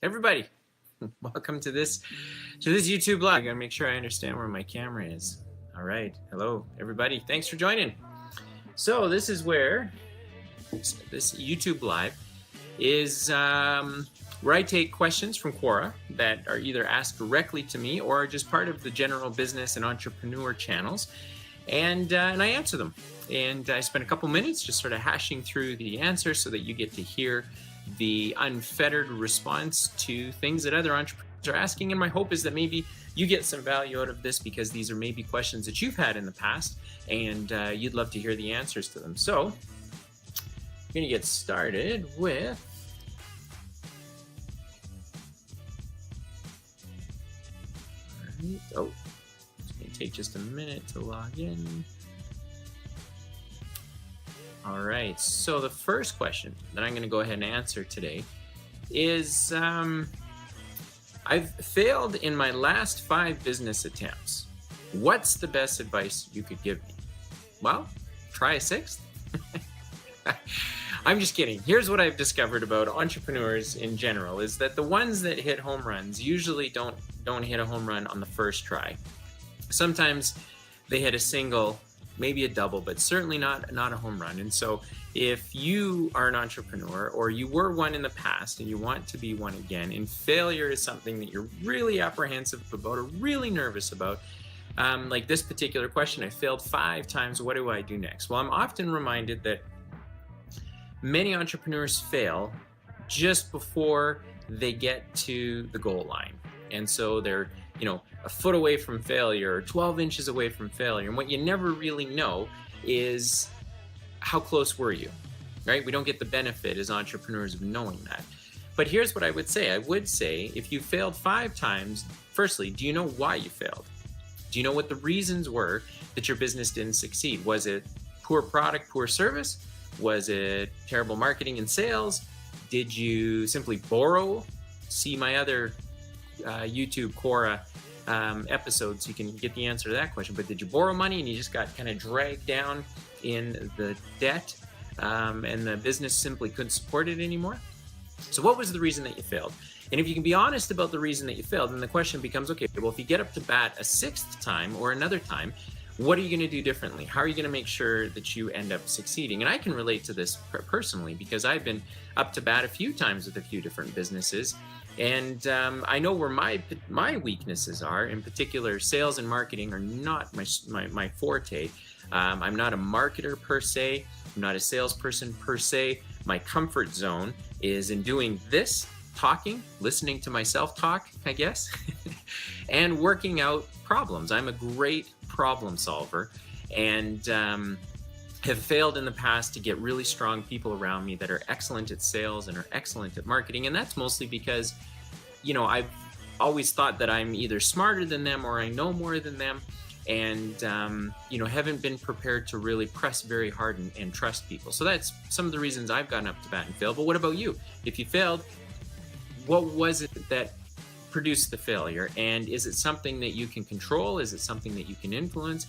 Everybody, welcome to this YouTube live. I gotta make sure I understand where my camera is. All right, hello everybody. Thanks for joining. So this is where this YouTube live is where I take questions from Quora that are either asked directly to me or are just part of the general business and entrepreneur channels, and I answer them. And I spend a couple minutes just sort of hashing through the answers so that you get to hear the unfettered response to things that other entrepreneurs are asking. And my hope is that maybe you get some value out of this because these are maybe questions that you've had in the past and you'd love to hear the answers to them. So I'm going to get started with it's going to take just a minute to log in. All right, so the first question that I'm going to go ahead and answer today is I've failed in my last 5 business attempts. What's the best advice you could give me? Well, try a 6th. I'm just kidding. Here's what I've discovered about entrepreneurs in general is that the ones that hit home runs usually don't hit a home run on the first try. Sometimes they hit a single, maybe a double, but certainly not a home run. And so if you are an entrepreneur or you were one in the past and you want to be one again, and failure is something that you're really apprehensive about or really nervous about, like this particular question, I failed 5 times, what do I do next? Well, I'm often reminded that many entrepreneurs fail just before they get to the goal line. And so they're, a foot away from failure or 12 inches away from failure. And what you never really know is how close were you, right? We don't get the benefit as entrepreneurs of knowing that. But here's what I would say. I would say if you failed 5 times, firstly, do you know why you failed? Do you know what the reasons were that your business didn't succeed? Was it poor product, poor service? Was it terrible marketing and sales? Did you simply borrow? See my other YouTube Quora episodes, you can get the answer to that question. But did you borrow money and you just got kind of dragged down in the debt and the business simply couldn't support it anymore? So what was the reason that you failed? And if you can be honest about the reason that you failed, then the question becomes, okay, well, if you get up to bat a 6th time or another time, what are you going to do differently? How are you going to make sure that you end up succeeding? And I can relate to this personally because I've been up to bat a few times with a few different businesses. And I know where my weaknesses are. In particular, sales and marketing are not my forte. I'm not a marketer per se. I'm not a salesperson per se. My comfort zone is in doing this, talking, listening to myself talk, I guess, and working out problems. I'm a great problem solver and have failed in the past to get really strong people around me that are excellent at sales and are excellent at marketing. And that's mostly because, I've always thought that I'm either smarter than them or I know more than them. And, haven't been prepared to really press very hard and trust people. So that's some of the reasons I've gotten up to bat and failed. But what about you? If you failed, what was it that produced the failure? And is it something that you can control? Is it something that you can influence?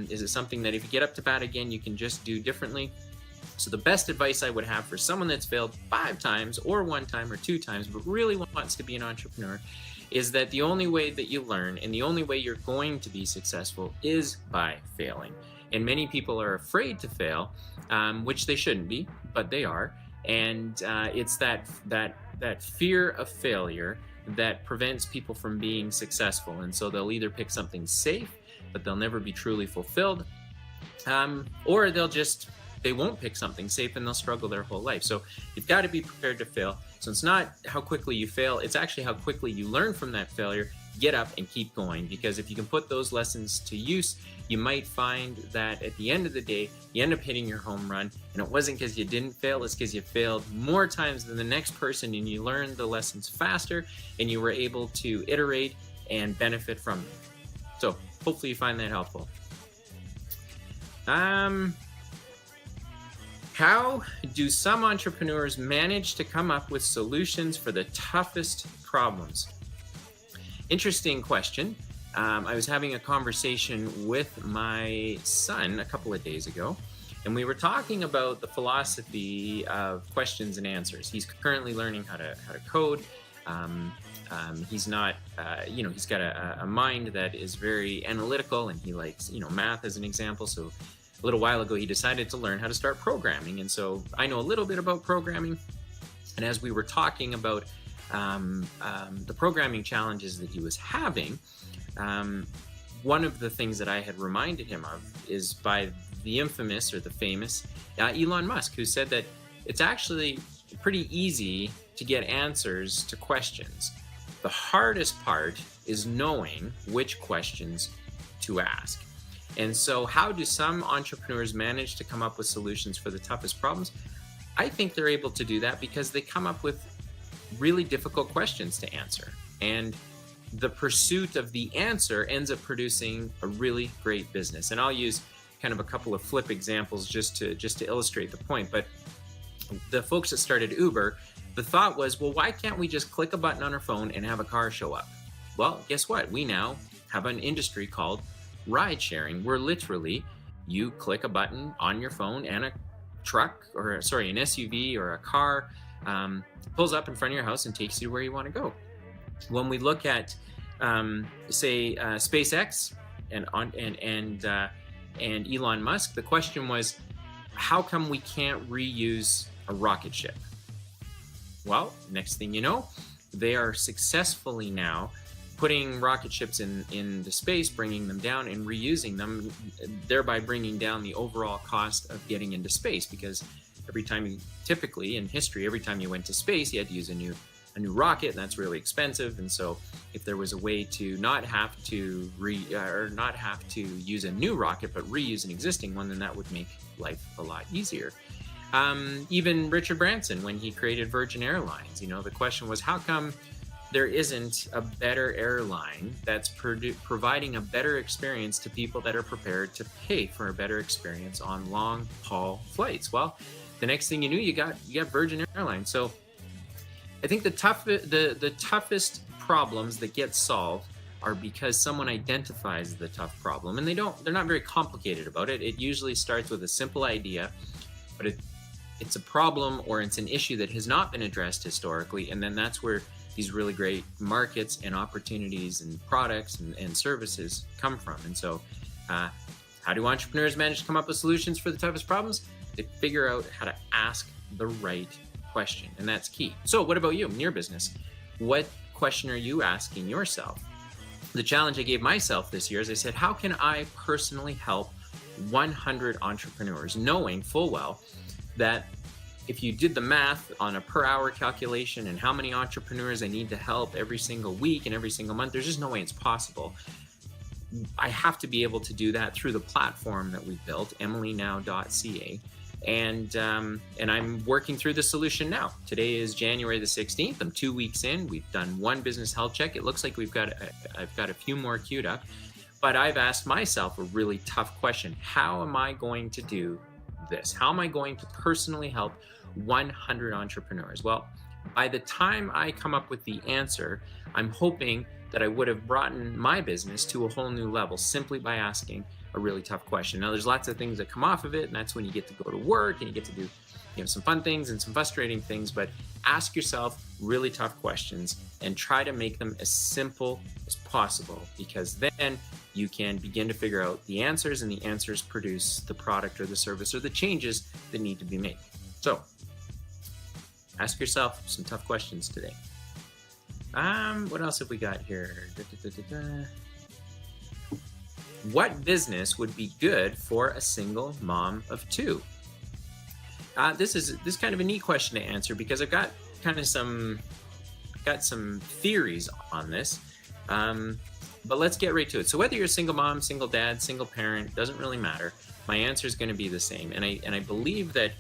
Is it something that if you get up to bat again, you can just do differently? So the best advice I would have for someone that's failed 5 times or 1 time or 2 times, but really wants to be an entrepreneur, is that the only way that you learn and the only way you're going to be successful is by failing. And many people are afraid to fail, which they shouldn't be, but they are. And it's that fear of failure that prevents people from being successful. And so they'll either pick something safe, but they'll never be truly fulfilled, or they won't pick something safe and they'll struggle their whole life. So you've got to be prepared to fail. So it's not how quickly you fail, it's actually how quickly you learn from that failure, get up and keep going. Because if you can put those lessons to use, you might find that at the end of the day, you end up hitting your home run. And it wasn't because you didn't fail, it's because you failed more times than the next person and you learned the lessons faster and you were able to iterate and benefit from them. So hopefully you find that helpful. How do some entrepreneurs manage to come up with solutions for the toughest problems? Interesting question. I was having a conversation with my son a couple of days ago, and we were talking about the philosophy of questions and answers. He's currently learning how to code, He's not, he's got a mind that is very analytical, and he likes, math as an example. So a little while ago, he decided to learn how to start programming. And so I know a little bit about programming. And as we were talking about the programming challenges that he was having, one of the things that I had reminded him of is by the infamous or the famous Elon Musk, who said that it's actually pretty easy to get answers to questions. The hardest part is knowing which questions to ask. And so how do some entrepreneurs manage to come up with solutions for the toughest problems? I think they're able to do that because they come up with really difficult questions to answer. And the pursuit of the answer ends up producing a really great business. And I'll use kind of a couple of flip examples just to illustrate the point. But the folks that started Uber, the thought was, well, why can't we just click a button on our phone and have a car show up? Well, guess what? We now have an industry called ride sharing, where literally you click a button on your phone and an SUV or a car pulls up in front of your house and takes you where you want to go. When we look at, SpaceX and Elon Musk, the question was, how come we can't reuse a rocket ship? Well, next thing you know, they are successfully now putting rocket ships into space, bringing them down and reusing them, thereby bringing down the overall cost of getting into space. Because typically in history, every time you went to space, you had to use a new rocket, and that's really expensive. And so if there was a way to not have to use a new rocket but reuse an existing one, then that would make life a lot easier. Even Richard Branson, when he created Virgin Airlines, the question was, how come there isn't a better airline that's providing a better experience to people that are prepared to pay for a better experience on long haul flights? Well, the next thing you knew, you got Virgin Airlines. So I think the toughest problems that get solved are because someone identifies the tough problem, and they're not very complicated about it. It usually starts with a simple idea, but it's a problem or it's an issue that has not been addressed historically, and then that's where these really great markets and opportunities and products and services come from. And so how do entrepreneurs manage to come up with solutions for the toughest problems? They figure out how to ask the right question, and that's key. So what about you in your business? What question are you asking yourself? The challenge I gave myself this year is I said, how can I personally help 100 entrepreneurs, knowing full well that if you did the math on a per hour calculation and how many entrepreneurs I need to help every single week and every single month, there's just no way it's possible. I have to be able to do that through the platform that we've built, emilynow.ca. And I'm working through the solution now. Today is January the 16th. I'm 2 weeks in. We've done one business health check. It looks like I've got a few more queued up. But I've asked myself a really tough question. How am I going to do this? How am I going to personally help 100 entrepreneurs? Well, by the time I come up with the answer, I'm hoping that I would have brought my business to a whole new level simply by asking a really tough question. Now, there's lots of things that come off of it, and that's when you get to go to work and you get to do some fun things and some frustrating things, but ask yourself really tough questions and try to make them as simple as possible, because then you can begin to figure out the answers, and the answers produce the product or the service or the changes that need to be made. So ask yourself some tough questions today. What else have we got here? What business would be good for a single mom of two? This is kind of a neat question to answer, because I've got some theories on this. But let's get right to it. So whether you're a single mom, single dad, single parent, doesn't really matter. My answer is going to be the same. And I believe that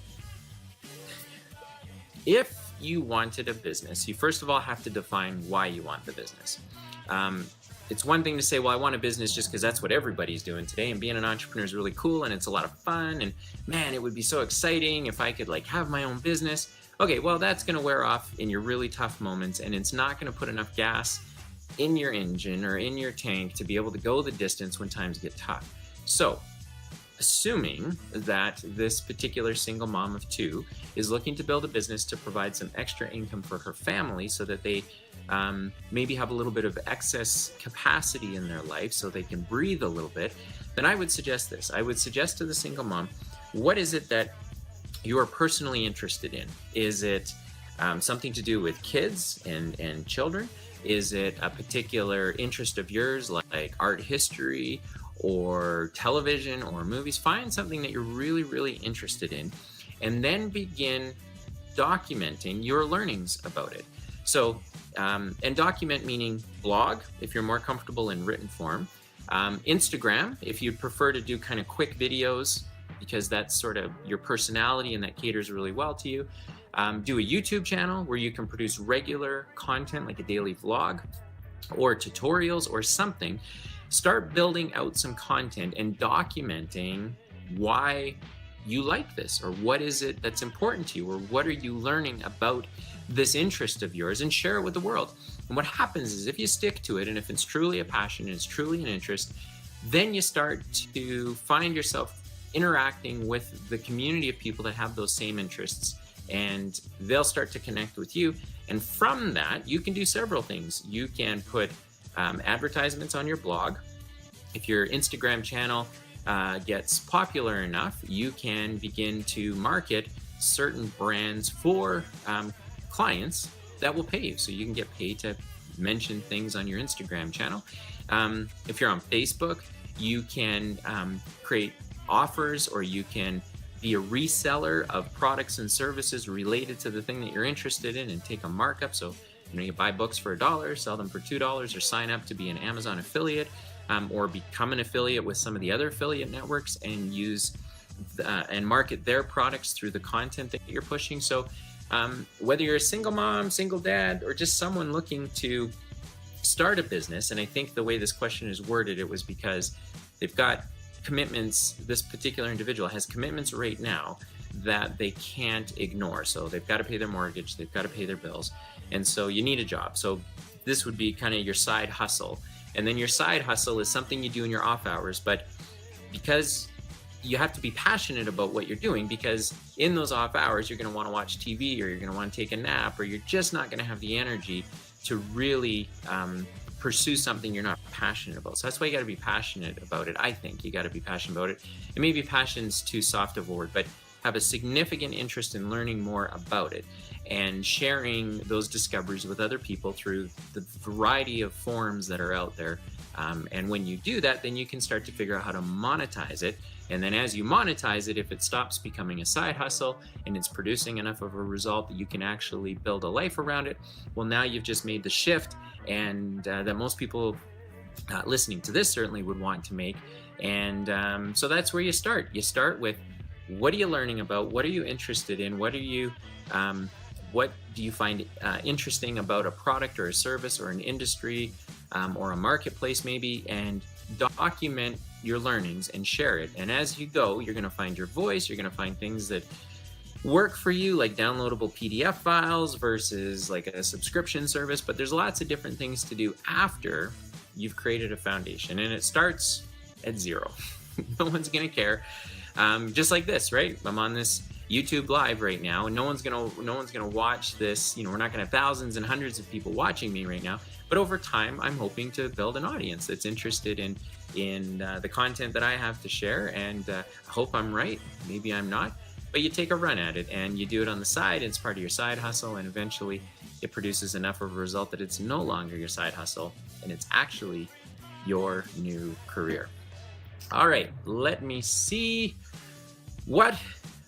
if you wanted a business, you first of all have to define why you want the business. It's one thing to say, well, I want a business just because that's what everybody's doing today, and being an entrepreneur is really cool and it's a lot of fun, and man, it would be so exciting if I could have my own business. Okay, well, that's going to wear off in your really tough moments, and it's not going to put enough gas in your engine or in your tank to be able to go the distance when times get tough. So assuming that this particular single mom of two is looking to build a business to provide some extra income for her family so that they maybe have a little bit of excess capacity in their life so they can breathe a little bit, then I would suggest this. I would suggest to the single mom, what is it that you are personally interested in? Is it something to do with kids and children? Is it a particular interest of yours, like art history or television or movies? Find something that you're really, really interested in, and then begin documenting your learnings about it. So, and document meaning blog, if you're more comfortable in written form. Instagram, if you prefer to do kind of quick videos, because that's sort of your personality and that caters really well to you. Do a YouTube channel where you can produce regular content like a daily vlog or tutorials or something. Start building out some content and documenting why you like this, or what is it that's important to you, or what are you learning about this interest of yours, and share it with the world. And what happens is, if you stick to it, and if it's truly a passion and it's truly an interest, then you start to find yourself interacting with the community of people that have those same interests, and they'll start to connect with you. And from that, you can do several things. You can put advertisements on your blog. If your Instagram channel gets popular enough, you can begin to market certain brands for clients that will pay you. So you can get paid to mention things on your Instagram channel. If you're on Facebook, you can create offers, or you can be a reseller of products and services related to the thing that you're interested in and take a markup. So, you buy books for $1, sell them for $2, or sign up to be an Amazon affiliate, or become an affiliate with some of the other affiliate networks and use and market their products through the content that you're pushing. So whether you're a single mom, single dad, or just someone looking to start a business, and I think the way this question is worded, it was because they've got commitments. This particular individual has commitments right now that they can't ignore. So they've got to pay their mortgage, they've got to pay their bills, and so you need a job. So this would be kind of your side hustle. And then your side hustle is something you do in your off hours, but because you have to be passionate about what you're doing, because in those off hours, you're going to want to watch TV, or you're going to want to take a nap, or you're just not going to have the energy to really pursue something you're not passionate about. So that's why you got to be passionate about it. I think you got to be passionate about it. And maybe passion's too soft of a word, but have a significant interest in learning more about it and sharing those discoveries with other people through the variety of forums that are out there. And when you do that, then you can start to figure out how to monetize it. And then as you monetize it, if it stops becoming a side hustle and it's producing enough of a result that you can actually build a life around it, well, now you've just made the shift, and that most people listening to this certainly would want to make. And so that's where you start. You start with, what are you learning about? What are you interested in? What do you find interesting about a product or a service or an industry or a marketplace maybe? And document your learnings and share it. And as you go, you're going to find your voice. You're going to find things that work for you, like downloadable PDF files versus like a subscription service. But there's lots of different things to do after you've created a foundation, and it starts at zero. No one's going to care. Just like this, right? I'm on this YouTube live right now, and no one's gonna watch this. We're not gonna have thousands and hundreds of people watching me right now. But over time, I'm hoping to build an audience that's interested in the content that I have to share. And I hope I'm right. Maybe I'm not. But you take a run at it, and you do it on the side. It's part of your side hustle, and eventually, it produces enough of a result that it's no longer your side hustle, and it's actually your new career. All right, let me see. What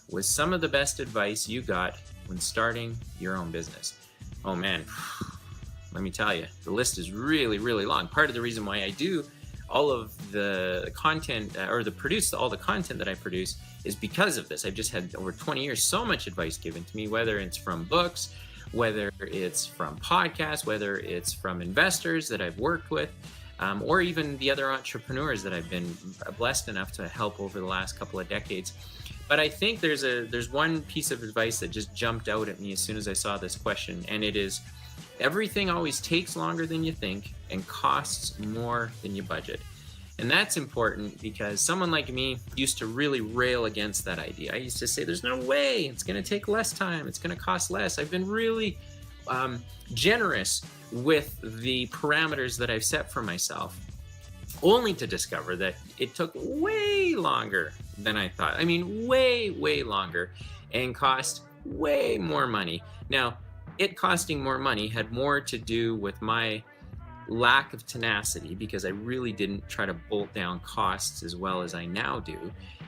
was some of the best advice you got when starting your own business? Oh man, let me tell you, the list is really, really long. Part of the reason why I do all of the content produce all the content that I produce is because of this. I've just had over 20 years, so much advice given to me, whether it's from books, whether it's from podcasts, whether it's from investors that I've worked with, or even the other entrepreneurs that I've been blessed enough to help over the last couple of decades. But I think there's one piece of advice that just jumped out at me as soon as I saw this question, and it is, everything always takes longer than you think and costs more than you budget. And that's important because someone like me used to really rail against that idea. I used to say, there's no way, it's going to take less time, it's going to cost less. I've been really generous with the parameters that I've set for myself, only to discover that it took way longer than I thought. I mean, way, way longer, and cost way more money. Now, it costing more money had more to do with my lack of tenacity, because I really didn't try to bolt down costs as well as I now do.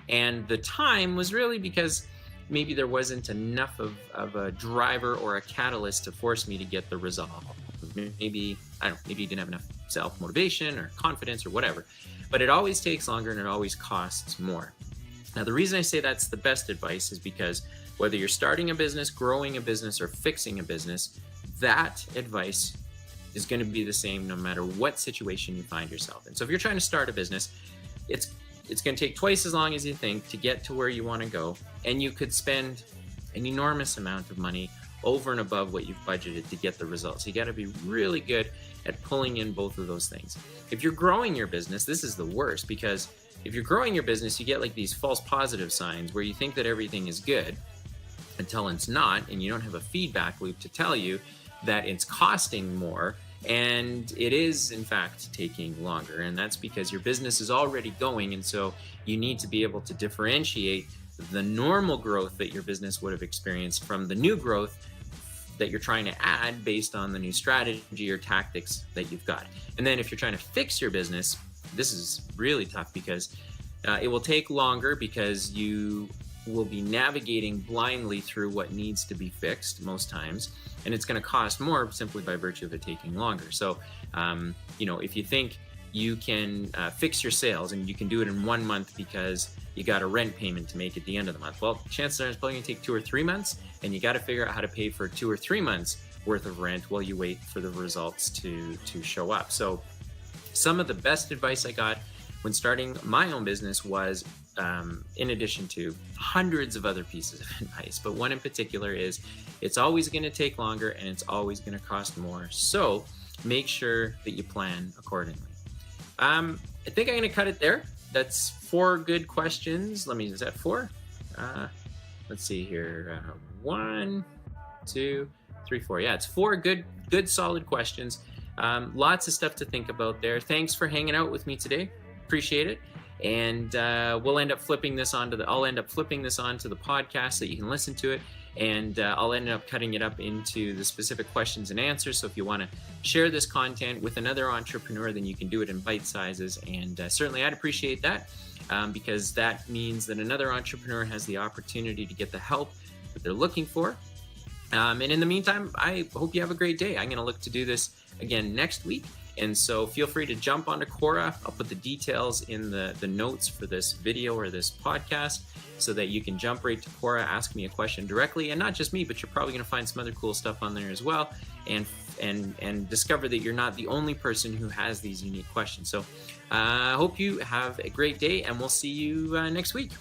And the time was really because maybe there wasn't enough of a driver or a catalyst to force me to get the result. Maybe, I don't know, maybe you didn't have enough self-motivation or confidence or whatever. But it always takes longer and it always costs more. Now, the reason I say that's the best advice is because whether you're starting a business, growing a business, or fixing a business, that advice is going to be the same no matter what situation you find yourself in. So if you're trying to start a business, it's going to take twice as long as you think to get to where you want to go, and you could spend an enormous amount of money over and above what you've budgeted to get the results. You got to be really good at pulling in both of those things. If you're growing your business, this is the worst, because if you're growing your business, you get like these false positive signs where you think that everything is good until it's not, and you don't have a feedback loop to tell you that it's costing more, and it is in fact taking longer. And that's because your business is already going, and so you need to be able to differentiate the normal growth that your business would have experienced from the new growth that you're trying to add based on the new strategy or tactics that you've got. And then if you're trying to fix your business, this is really tough, because it will take longer, because you will be navigating blindly through what needs to be fixed most times, and it's going to cost more simply by virtue of it taking longer. So if you think you can fix your sales and you can do it in 1 month because you got a rent payment to make at the end of the month, well, chances are it's probably going to take 2 or 3 months, and you got to figure out how to pay for 2 or 3 months worth of rent while you wait for the results to show up. So some of the best advice I got when starting my own business was, in addition to hundreds of other pieces of advice, but one in particular is, it's always going to take longer and it's always going to cost more. So make sure that you plan accordingly. I think I'm going to cut it there. That's 4 good questions. Is that 4? Let's see here. 1, 2, 3, 4. Yeah, it's 4 good, solid questions. Lots of stuff to think about there. Thanks for hanging out with me today. Appreciate it. And I'll end up flipping this onto the podcast so that you can listen to it. And I'll end up cutting it up into the specific questions and answers. So if you want to share this content with another entrepreneur, then you can do it in bite sizes. And certainly I'd appreciate that, because that means that another entrepreneur has the opportunity to get the help that they're looking for. And in the meantime, I hope you have a great day. I'm going to look to do this again next week. And so feel free to jump onto Quora. I'll put the details in the notes for this video or this podcast so that you can jump right to Quora, ask me a question directly. And not just me, but you're probably going to find some other cool stuff on there as well. And discover that you're not the only person who has these unique questions. So I hope you have a great day, and we'll see you next week.